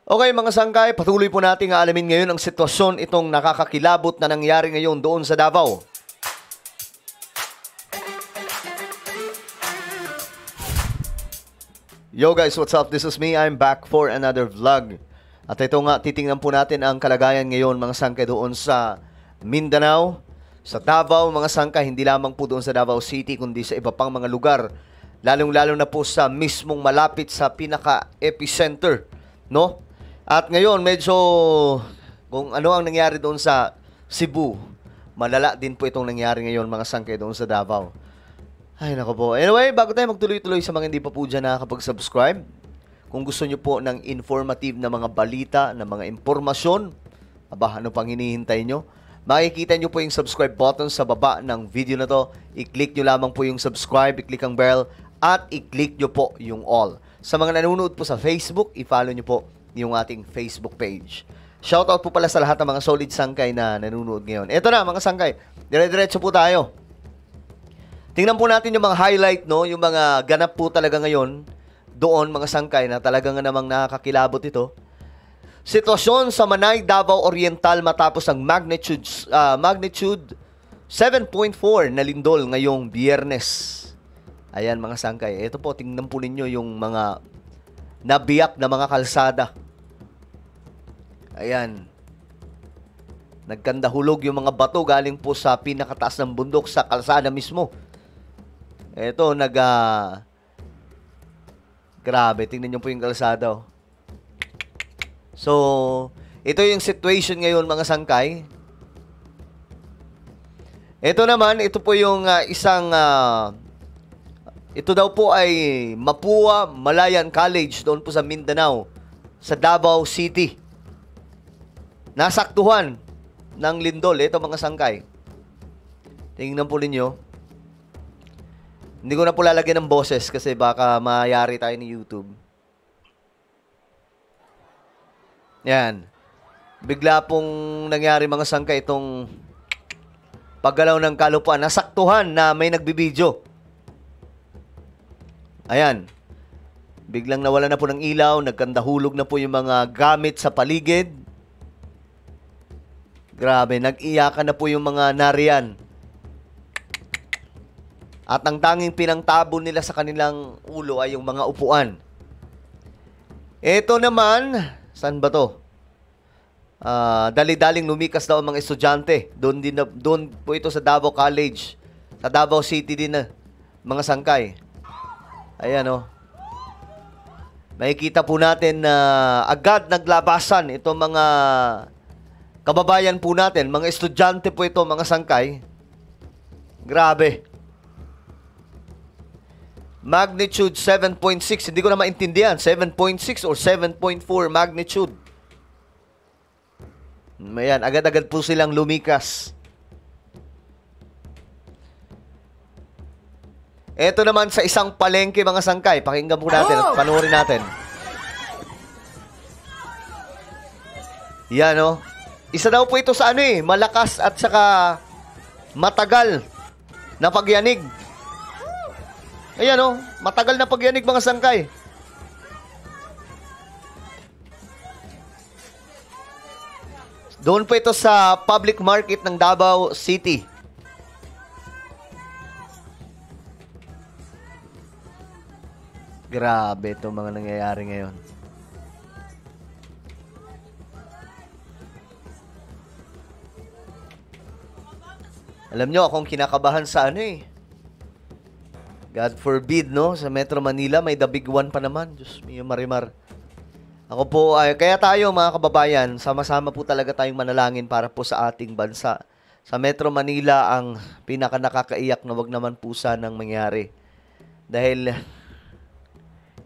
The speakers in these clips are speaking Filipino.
Okay mga sangkay, patuloy po nating alamin ngayon ang sitwasyon itong nakakakilabot na nangyari ngayon doon sa Davao. Yo guys, what's up? This is me. I'm back for another vlog. At ito nga, titingnan po natin ang kalagayan ngayon mga sangkay doon sa Mindanao, sa Davao mga sangkay, hindi lamang po doon sa Davao City kundi sa iba pang mga lugar. Lalong-lalo na po sa mismong malapit sa pinaka-epicenter, no? At ngayon, medyo kung ano ang nangyari doon sa Cebu, malala din po itong nangyari ngayon mga sangkay doon sa Davao. Ay, nako po. Anyway, bago tayo magtuloy-tuloy sa mga hindi pa po dyan nakakapag-subscribe, kung gusto nyo po ng informative na mga balita, na mga impormasyon, ano pang hinihintay nyo? Makikita nyo po yung subscribe button sa baba ng video na to. I-click nyo lamang po yung subscribe, i-click ang bell, at i-click nyo po yung all. Sa mga nanonood po sa Facebook, i-follow nyo po yung ating Facebook page. Shoutout po pala sa lahat ng mga solid sangkay na nanonood ngayon. Ito na mga sangkay, dire-diretso po tayo. Tingnan po natin yung mga highlight, no? Yung mga ganap po talaga ngayon doon mga sangkay na talagang namang nakakakilabot ito. Sitwasyon sa Manay, Davao Oriental matapos ang magnitude 7.4 na lindol ngayong Biyernes. Ayan mga sangkay. Ito po, tingnan po ninyo yung mga nabiyak na mga kalsada. Ayan. Nagkandahulog yung mga bato galing po sa pinakataas ng bundok sa kalsada mismo. Ito, grabe, tingnan nyo po yung kalsada. Oh. So, ito yung situation ngayon mga sangkay. Ito naman, ito po yung ito daw po ay Mapua Malayan College doon po sa Mindanao, sa Davao City. Nasaktuhan ng lindol. Ito mga sangkay. Tingnan po ninyo. Hindi ko na po lalagyan ng boses kasi baka mayari tayo ni YouTube. Yan. Bigla pong nangyari mga sangkay itong paggalaw ng kalupaan. Nasaktuhan na may nagbibideo. Ayan. Biglang nawala na po ng ilaw, nagkandahulog na po yung mga gamit sa paligid. Grabe, nag-iyakan na po yung mga nariyan. At ang tanging pinangtabon nila sa kanilang ulo ay yung mga upuan. Ito naman, saan ba to? Dali-daling lumikas daw ang mga estudyante. Doon po ito sa Davao College. Sa Davao City din na, mga sangkay. Ayan o. Makikita po natin na agad naglabasan itong mga kababayan po natin, mga estudyante po ito, mga sangkay. Grabe. Magnitude 7.6. Hindi ko na maintindihan. 7.6 or 7.4 magnitude. Ayan, agad-agad po silang lumikas. Ito naman sa isang palengke, mga sangkay. Pakinggan po natin at panoorin natin. Yan, no? Isa daw po ito sa malakas at saka matagal na pagyanig. Ayan o, matagal na pagyanig mga sangkay. Doon po ito sa public market ng Davao City. Grabe itong mga nangyayari ngayon. Alam nyo, akong kinakabahan sa God forbid, no? Sa Metro Manila, may the big one pa naman. Diyos mio, marimar. Ako po, kaya tayo mga kababayan, sama-sama po talaga tayong manalangin para po sa ating bansa. Sa Metro Manila, ang pinaka-nakakaiyak na wag naman po sanang mangyari. Dahil,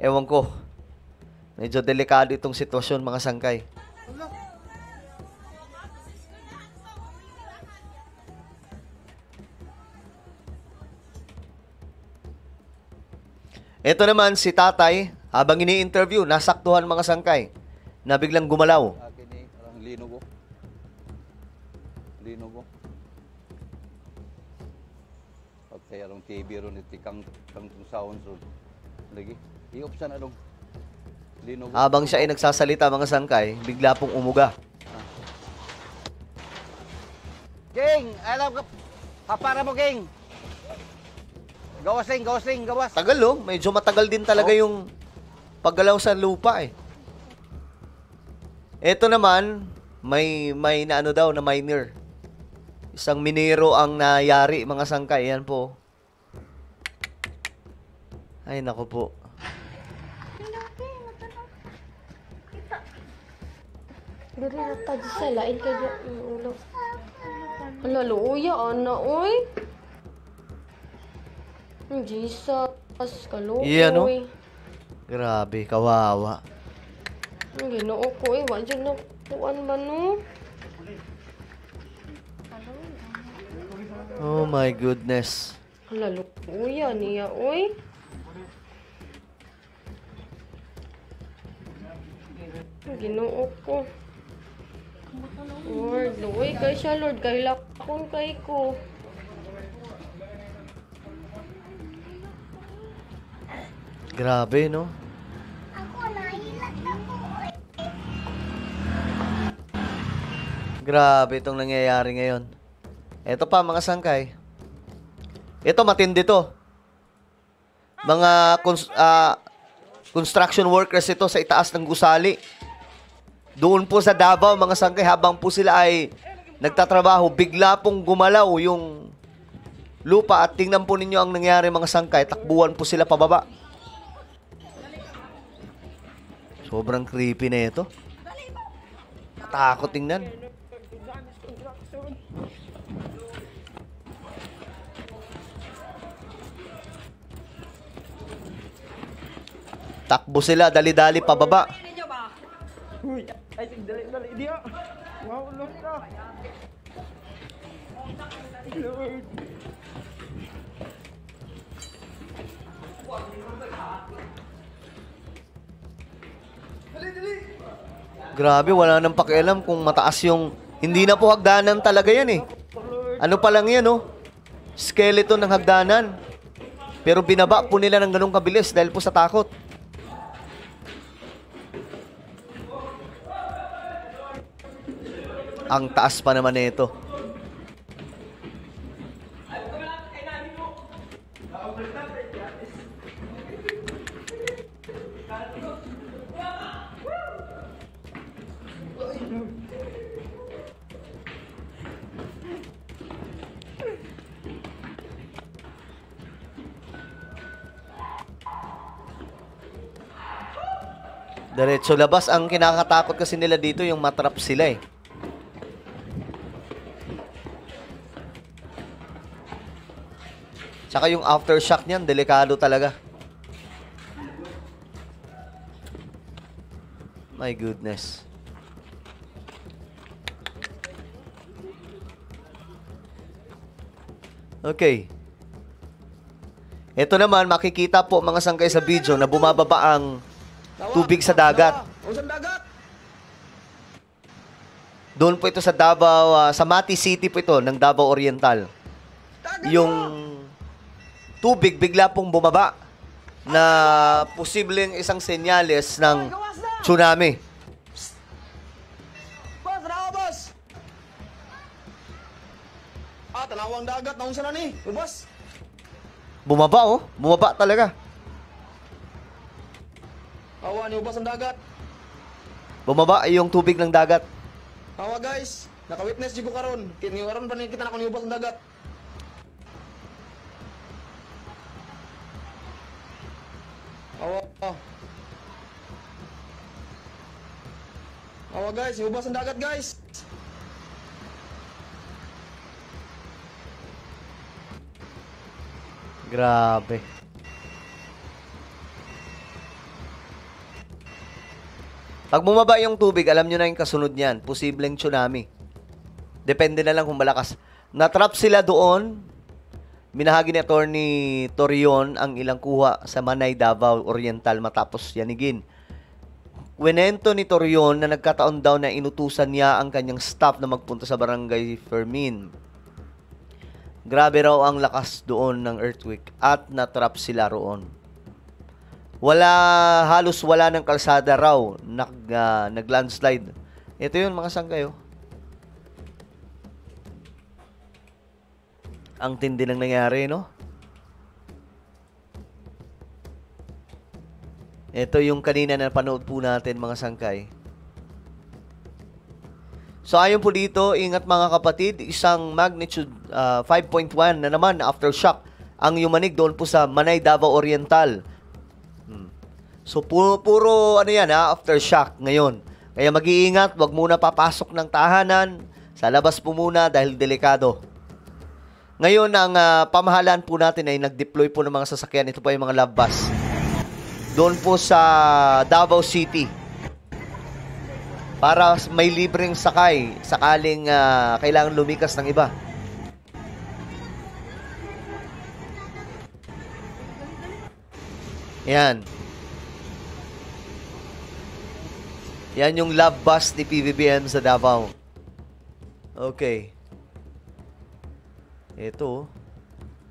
ewan ko, medyo delikado itong sitwasyon mga sangkay. Ito naman si tatay, habang ini-interview, nasaktuhan mga sangkay na biglang gumalaw. Lino ko. Okay, arong TV ron iti kang sound so. Lagi. I-opsan adong. Linugo. Habang siya ay nagsasalita mga sangkay, bigla pong umuga. King, alam ka. Papara mo, King. Gawas, gawas. Tagal oh, medyo matagal din talaga yung paggalaw sa lupa eh. Ito naman, may na ano daw na miner. Isang minero ang nayari mga sangkay. Yan po. Ay nako po. Diri na ta sa lain kay ulo. Ala luya ana oy. Jesus, kaluoy. Iyan, no? Grabe, kawawa. Ang Ginoo ko eh, wa dyan na kuan man no. Oh my goodness. Ala luya niya oy. Ang Ginoo ko. Lord, luoy kay siya Lord, kay lakon kay ko. Grabe, no? Grabe itong nangyayari ngayon. Ito pa, mga sangkay. Ito, matindi to. Mga construction workers ito sa itaas ng gusali. Doon po sa Davao, mga sangkay, habang po sila ay nagtatrabaho, bigla pong gumalaw yung lupa at tingnan po ninyo ang nangyari mga sangkay. Takbuhan po sila pababa. Sobrang creepy na ito. Takot tingnan. Takbo sila, dali-dali pababa. Ay, dali dia. Wow, Lord ka. Lord. Grabe, wala nang pakialam kung mataas yung... Hindi na po hagdanan talaga yan eh. Ano pa lang yan, oh? Skeleton ng hagdanan. Pero binaba po nila ng ganong kabilis dahil po sa takot. Ang taas pa naman nito. Diretso labas. Ang kinakatakot kasi nila dito yung matrap sila eh. Tsaka yung aftershock niyan, delikado talaga. My goodness. Okay. Ito naman, makikita po mga sangkay sa video na bumababa ang tubig sa dagat. Doon po ito sa Davao, sa Mati City po ito, ng Davao Oriental. Yung tubig bigla pong bumaba na posibleng isang senyales ng tsunami. Boss, tanawa, boss. Tanawang dagat, naun sa nani. Boss. Bumaba oh, bumaba talaga. Awa niyo, boss, ang dagat. Bumaba ay yung tubig ng dagat. Awa, guys. Naka-witness di ko karon. Karon pa kita na ko niyo, boss, ang dagat. Awa. Awa, guys. Hubas ang dagat, guys. Grabe. Pag bumaba yung tubig, alam nyo na yung kasunod niyan. Posibleng tsunami. Depende na lang kung malakas. Natrap sila doon. Minahagi ni Attorney Torion ang ilang kuha sa Manay, Davao Oriental matapos yanigin. Kwento ni Torion na nagkataon daw na inutusan niya ang kanyang staff na magpunta sa Barangay Fermin. Grabe raw ang lakas doon ng earthquake at natrap sila roon. halos wala ng kalsada raw, nag-landslide. Ito yun mga sangkay, oh. Ang tindi ng nangyari, no? Ito yung kanina na panood po natin, mga sangkay. So ayon po dito, ingat mga kapatid, isang magnitude 5.1 na naman aftershock ang yumanig doon po sa Manay, Davao Oriental. So puro ano yan, aftershock ngayon. Kaya mag-iingat, wag muna papasok ng tahanan, sa labas po muna dahil delikado. Ngayon, ang pamahalaan po natin ay nag-deploy po ng mga sasakyan. Ito po yung mga love bus. Doon po sa Davao City. Para may libreng sakay sakaling kailangan lumikas ng iba. Yan. Yan yung love bus ni PBBM sa Davao. Okay. Ito.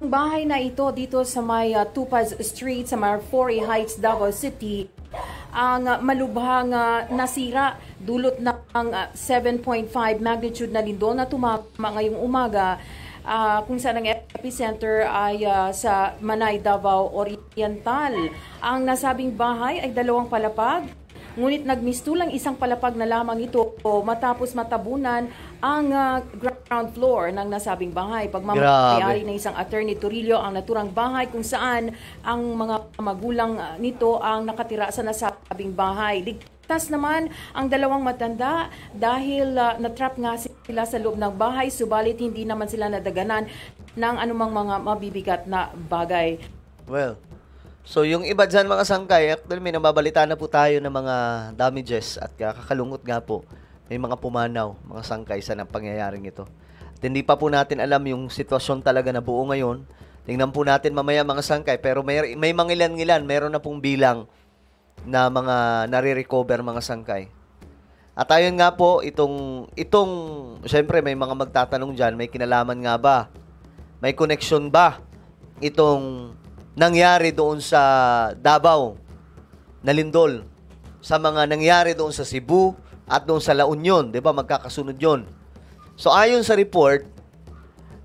Ang bahay na ito dito sa may Tupaz Street sa Marfori Heights, Davao City, ang malubhang nasira dulot ng 7.5 magnitude na lindol na tumama ngayong umaga, kung saan ang epicenter ay sa Manay, Davao Oriental. Ang nasabing bahay ay 2 palapag, ngunit nagmistulang 1 palapag na lamang ito matapos matabunan ang ground floor ng nasabing bahay. Pagmamayari ng isang attorney Torillo ang naturang bahay kung saan ang mga magulang nito ang nakatira sa nasabing bahay. Ligtas naman ang 2 matanda dahil natrap nga sila sa loob ng bahay, subalit hindi naman sila nadaganan ng anumang mga mabibigat na bagay. Well, so yung iba dyan mga sangkay, actually may nababalita na po tayo ng mga damages at kakalungkot nga po. May mga pumanaw, mga sangkay sa pangyayaring ito. At hindi pa po natin alam yung sitwasyon talaga na buo ngayon. Tingnan po natin mamaya mga sangkay, pero may mga ilan-ilan, meron na pong bilang na mga nare-recover mga sangkay. At ayun nga po, itong syempre may mga magtatanong dyan, may kinalaman nga ba? May connection ba itong nangyari doon sa Davao na lindol sa mga nangyari doon sa Cebu at doon sa La Union, 'di ba? Magkakasunod 'yon. So ayon sa report,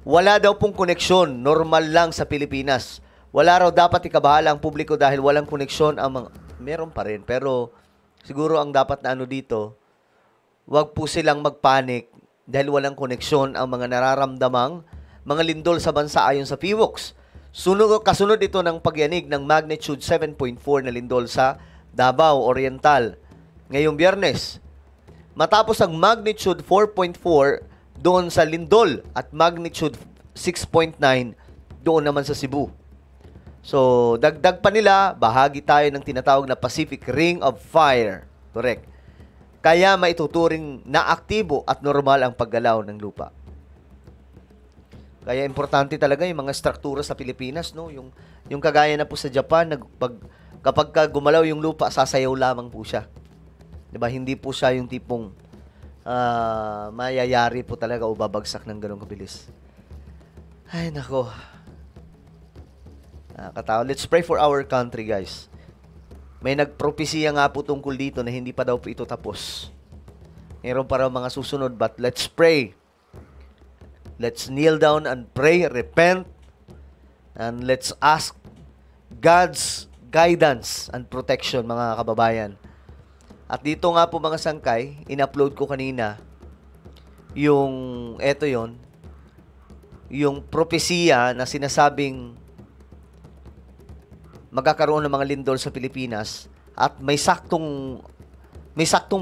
wala daw pong koneksyon, normal lang sa Pilipinas. Wala raw dapat ikabahala ang publiko dahil walang koneksyon ang mga meron pa rin, pero siguro ang dapat na ano dito, wag po silang magpanik dahil walang koneksyon ang mga nararamdamang mga lindol sa bansa ayon sa PHIVOLCS. Kasunod ito ng pagyanig ng magnitude 7.4 na lindol sa Davao Oriental ngayong Biyernes. Matapos ang magnitude 4.4 doon sa lindol at magnitude 6.9 doon naman sa Cebu. So, dagdag pa nila, bahagi tayo ng tinatawag na Pacific Ring of Fire. Correct. Kaya maituturing na aktibo at normal ang paggalaw ng lupa. Kaya importante talaga yung mga struktura sa Pilipinas, no? Yung kagaya na po sa Japan, kapag gumalaw yung lupa, sasayaw lamang po siya. 'Di ba? Hindi po siya yung tipong mayayari po talaga o babagsak ng ganong kabilis. Ay, nako. Nakakatawa. Let's pray for our country, guys. May nagpropesiya nga po tungkol dito na hindi pa daw po ito tapos. Meron pa raw mga susunod, but let's pray. Let's kneel down and pray, repent, and let's ask God's guidance and protection, mga kababayan. At dito nga po mga sangkay, in-upload ko kanina yung yung propesiya na sinasabing magkakaroon ng mga lindol sa Pilipinas at may saktong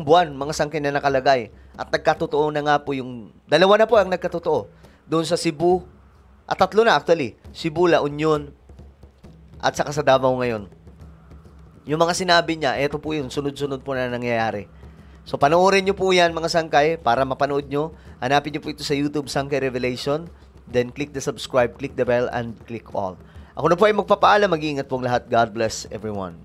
buwan, mga sangkay na nakalagay. At nagkatotoo na nga po yung, 2 na po ang nagkatotoo. Doon sa Cebu, at 3 na actually, Cebu, La Union, at saka sa Davao ngayon. Yung mga sinabi niya, eto po yung sunod-sunod po na nangyayari. So, panoorin nyo po yan mga sangkay para mapanood nyo. Hanapin nyo po ito sa YouTube, Sangkay Revelation. Then, click the subscribe, click the bell, and click all. Ako na po ay magpapaalam. Mag-iingat pong lahat. God bless everyone.